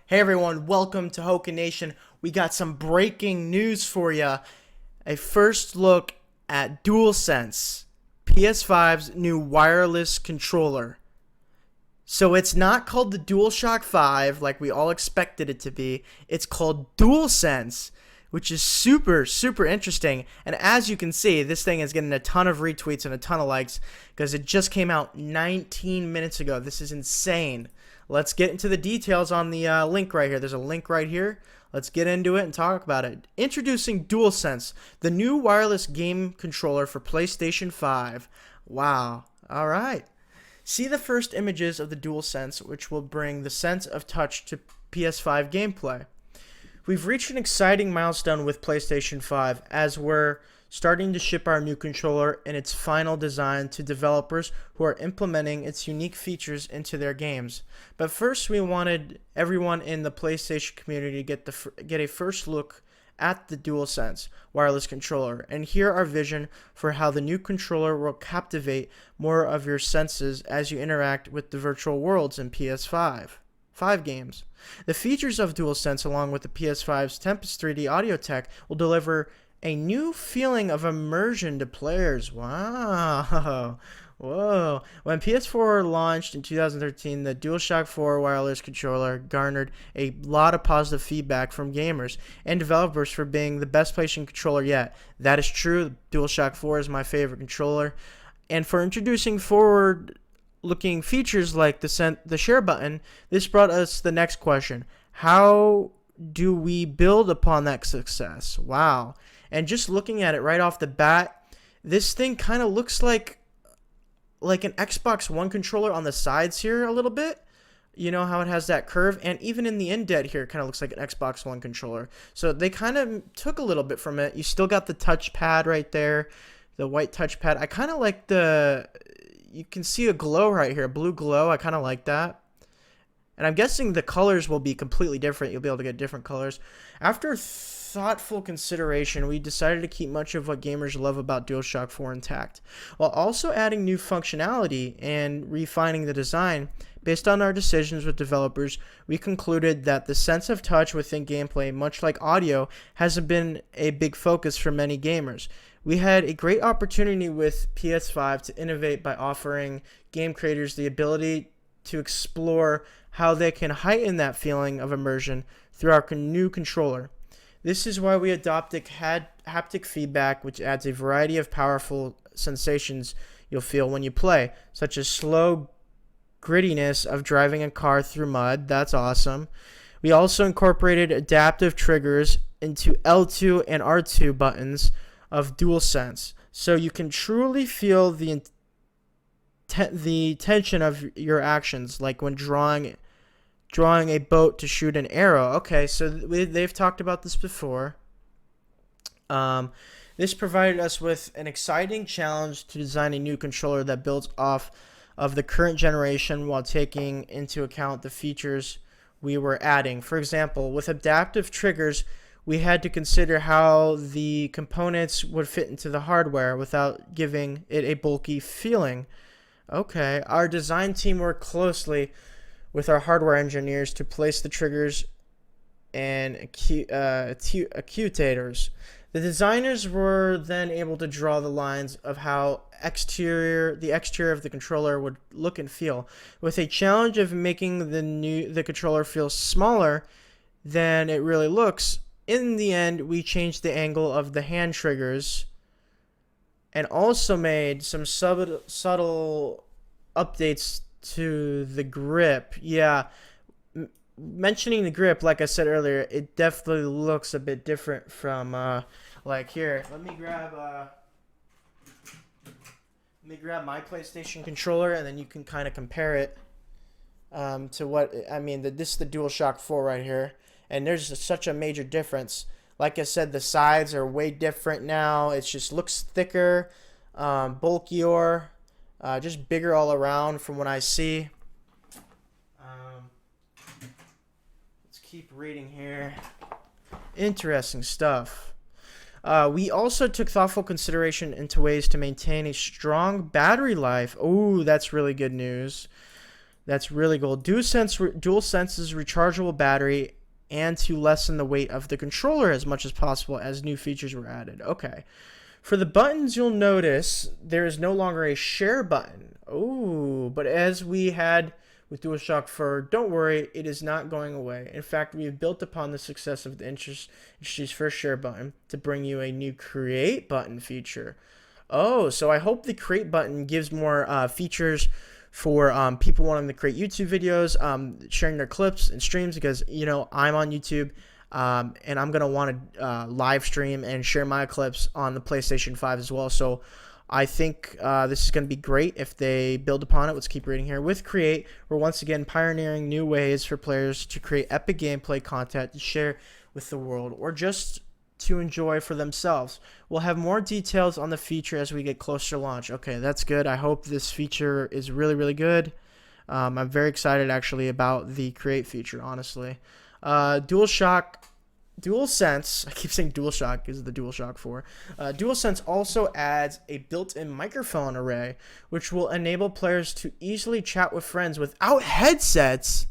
Hey everyone, welcome to Hoka Nation. We got some breaking news for you. A first look at DualSense, PS5's new wireless controller. So it's not called the DualShock 5 like we all expected it to be. It's called DualSense, which is super interesting. And as you can see, this thing is getting a ton of retweets and a ton of likes because it just came out 19 minutes ago. This is insane. Let's get into the details on the link right here. There's a link right here. Let's get into it and talk about it. Introducing DualSense, the new wireless game controller for PlayStation 5. Wow. All right. See the first images of the DualSense, which will bring the sense of touch to PS5 gameplay. We've reached an exciting milestone with PlayStation 5 as we're starting to ship our new controller in its final design to developers who are implementing its unique features into their games. But first, we wanted everyone in the PlayStation community to get a first look at the DualSense wireless controller and hear our vision for how the new controller will captivate more of your senses as you interact with the virtual worlds in PS5 games. The features of DualSense, along with the PS5's Tempest 3D audio tech, will deliver a new feeling of immersion to players. Wow. Whoa. When PS4 launched in 2013, the DualShock 4 wireless controller garnered a lot of positive feedback from gamers and developers for being the best PlayStation controller yet. That is true. The DualShock 4 is my favorite controller. And for introducing forward-looking features like the share button, this brought us the next question. How do we build upon that success? Wow. And just looking at it right off the bat, this thing kind of looks like an Xbox One controller on the sides here a little bit. You know how it has that curve, and even in the indent here, it kind of looks like an Xbox One controller. So they kind of took a little bit from it. You still got the touchpad right there, the white touchpad. I kind of like you can see a glow right here, a blue glow. I kind of like that. And I'm guessing the colors will be completely different. You'll be able to get different colors. After thoughtful consideration, we decided to keep much of what gamers love about DualShock 4 intact, while also adding new functionality and refining the design. Based on our decisions with developers, we concluded that the sense of touch within gameplay, much like audio, hasn't been a big focus for many gamers. We had a great opportunity with PS5 to innovate by offering game creators the ability to explore how they can heighten that feeling of immersion through our new controller. This is why we adopted haptic feedback, which adds a variety of powerful sensations you'll feel when you play, such as slow grittiness of driving a car through mud. That's awesome. We also incorporated adaptive triggers into L2 and R2 buttons of DualSense, so you can truly feel the tension of your actions, like when drawing a boat to shoot an arrow. Okay, so they've talked about this before. This provided us with an exciting challenge to design a new controller that builds off of the current generation while taking into account the features we were adding. For example, with adaptive triggers, we had to consider how the components would fit into the hardware without giving it a bulky feeling. Okay, our design team worked closely with our hardware engineers to place the triggers and actuators. The designers were then able to draw the lines of how the exterior of the controller would look and feel, with a challenge of making the controller feel smaller than it really looks. In the end, we changed the angle of the hand triggers and also made some subtle updates to the grip. Yeah, mentioning the grip, like I said earlier, it definitely looks a bit different from like here. Let me grab my PlayStation controller, and then you can kind of compare it to what I mean. This is the DualShock 4 right here, and there's such a major difference. Like I said, the sides are way different now. It just looks thicker, bulkier. Just bigger all around from what I see. Let's keep reading here. Interesting stuff. We also took thoughtful consideration into ways to maintain a strong battery life. Ooh, that's really good news. That's really cool. DualSense's rechargeable battery and to lessen the weight of the controller as much as possible as new features were added. Okay. For the buttons, you'll notice there is no longer a share button. Oh, but as we had with DualShock 4, don't worry, it is not going away. In fact, we have built upon the success of the industry's first share button to bring you a new create button feature. Oh, so I hope the create button gives more features for people wanting to create YouTube videos, sharing their clips and streams, because, you know, I'm on YouTube. And I'm going to want to live stream and share my clips on the PlayStation 5 as well. So I think this is going to be great if they build upon it. Let's keep reading here. With Create, we're once again pioneering new ways for players to create epic gameplay content to share with the world or just to enjoy for themselves. We'll have more details on the feature as we get closer to launch. Okay, that's good. I hope this feature is really, really good. I'm very excited actually about the Create feature, honestly. DualSense, I keep saying DualShock is the DualShock 4. DualSense also adds a built-in microphone array, which will enable players to easily chat with friends without headsets.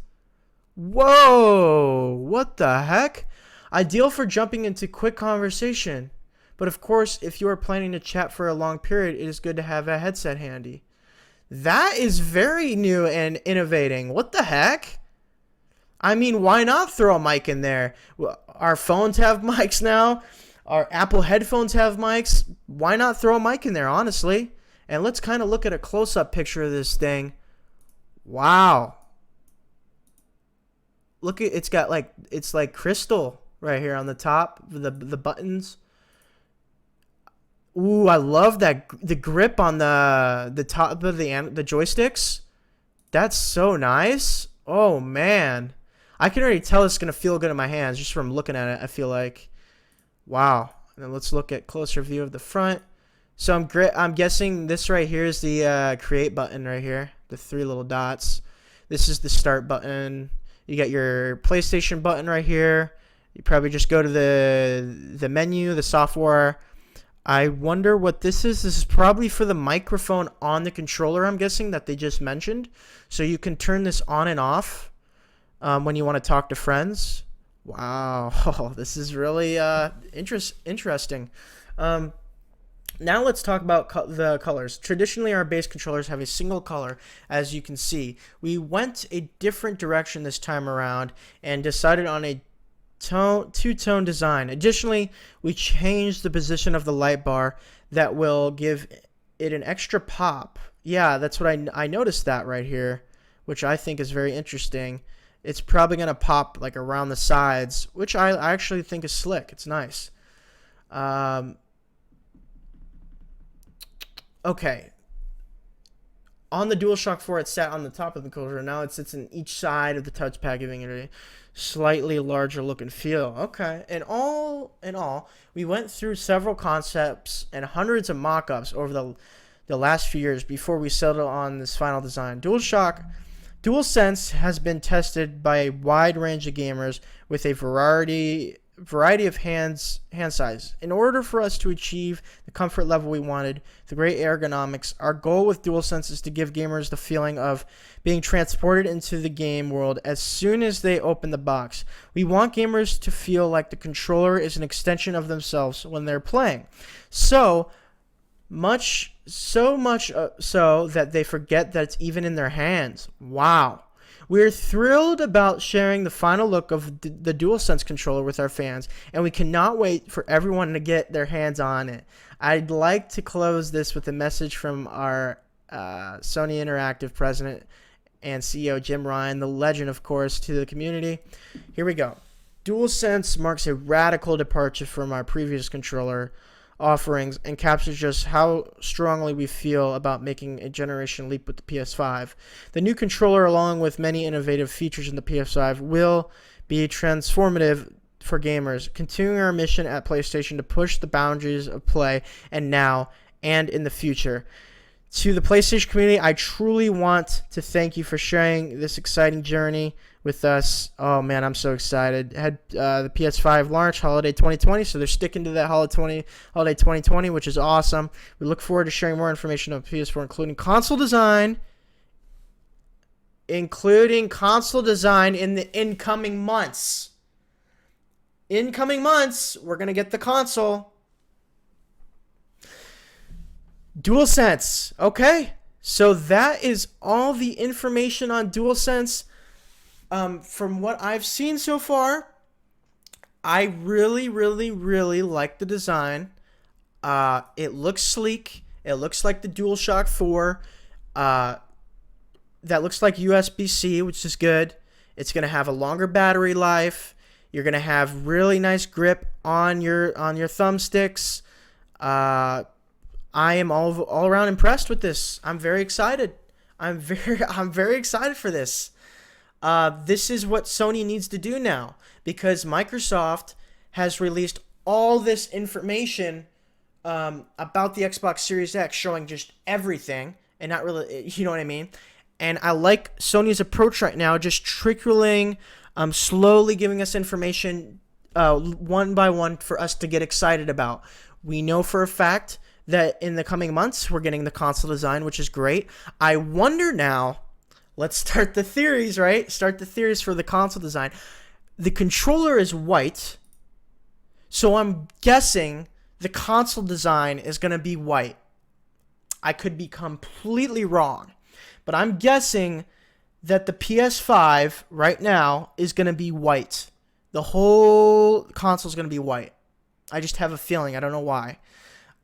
Whoa, what the heck? Ideal for jumping into quick conversation. But of course, if you are planning to chat for a long period, it is good to have a headset handy. That is very new and innovating. What the heck? I mean, why not throw a mic in there? Our phones have mics now. Our Apple headphones have mics. Why not throw a mic in there, honestly? And let's kind of look at a close-up picture of this thing. Wow. Look at it's like crystal right here on the top, the buttons. Ooh, I love that, the grip on the top of the joysticks. That's so nice. Oh man. I can already tell it's going to feel good in my hands just from looking at it, I feel like. Wow. And then let's look at closer view of the front. So I'm guessing this right here is the create button right here. The three little dots. This is the start button. You got your PlayStation button right here. You probably just go to the menu, the software. I wonder what this is. This is probably for the microphone on the controller, I'm guessing, that they just mentioned. So you can turn this on and off. When you want to talk to friends. Wow, oh, this is really interesting. Now let's talk about the colors. Traditionally, our base controllers have a single color, as you can see. We went a different direction this time around and decided on a two-tone design. Additionally, we changed the position of the light bar that will give it an extra pop. Yeah, that's what I noticed that right here, which I think is very interesting. It's probably going to pop like around the sides, which I actually think is slick. It's nice. Okay. On the DualShock 4, it sat on the top of the controller. Now it sits in each side of the touchpad, giving it a slightly larger look and feel. Okay. And all in all, we went through several concepts and hundreds of mock-ups over the last few years before we settled on this final design. DualSense has been tested by a wide range of gamers with a variety of hand size. In order for us to achieve the comfort level we wanted, the great ergonomics, our goal with DualSense is to give gamers the feeling of being transported into the game world as soon as they open the box. We want gamers to feel like the controller is an extension of themselves when they're playing. So much so that they forget that it's even in their hands. Wow. We're thrilled about sharing the final look of the DualSense controller with our fans, and we cannot wait for everyone to get their hands on it. I'd like to close this with a message from our Sony Interactive president and CEO Jim Ryan, the legend, of course, to the community. Here we go. DualSense marks a radical departure from our previous controller offerings and captures just how strongly we feel about making a generation leap with the PS5. The new controller, along with many innovative features in the PS5, will be transformative for gamers, continuing our mission at PlayStation to push the boundaries of play and now and in the future. To the PlayStation community, I truly want to thank you for sharing this exciting journey with us. Oh man, I'm so excited. Had the PS5 launch holiday 2020, so they're sticking to that holiday 2020, which is awesome. We look forward to sharing more information on PS4, including console design including console design in the incoming months. Incoming months, we're going to get the console. DualSense. Okay. So that is all the information on DualSense. From what I've seen so far, I really, really, really like the design. It looks sleek. It looks like the DualShock 4. That looks like USB-C, which is good. It's going to have a longer battery life. You're going to have really nice grip on your thumbsticks. I am all around impressed with this. I'm very excited. I'm very excited for this. This is what Sony needs to do now, because Microsoft has released all this information about the Xbox Series X, showing just everything and not really, you know what I mean? And I like Sony's approach right now, just trickling, slowly giving us information one by one for us to get excited about. We know for a fact that in the coming months, we're getting the console design, which is great. I wonder now, let's start the theories, right? Start the theories for the console design. The controller is white, so I'm guessing the console design is going to be white. I could be completely wrong, but I'm guessing that the PS5 right now is going to be white. The whole console is going to be white. I just have a feeling. I don't know why.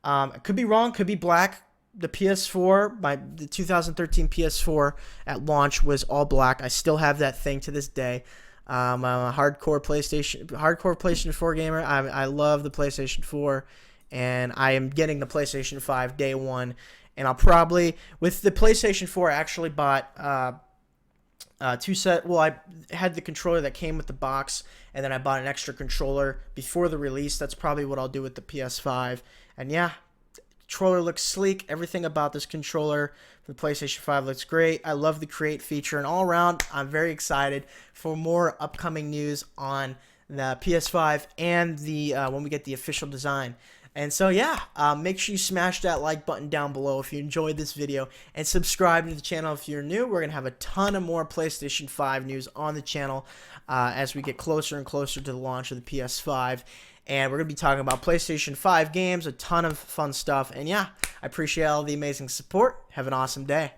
It could be wrong. Could be black. The PS4, the 2013 PS4 at launch was all black. I still have that thing to this day. I'm a hardcore PlayStation 4 gamer. I love the PlayStation 4, and I am getting the PlayStation 5 day one. And I'll probably, with the PlayStation 4, I actually bought two set. Well, I had the controller that came with the box, and then I bought an extra controller before the release. That's probably what I'll do with the PS5. And yeah, controller looks sleek. Everything about this controller for the PlayStation 5 looks great. I love the create feature, and all around, I'm very excited for more upcoming news on the PS5 and the when we get the official design. And so yeah, make sure you smash that like button down below if you enjoyed this video, and subscribe to the channel if you're new. We're gonna have a ton of more PlayStation 5 news on the channel as we get closer and closer to the launch of the PS5. And we're going to be talking about PlayStation 5 games, a ton of fun stuff. And yeah, I appreciate all the amazing support. Have an awesome day.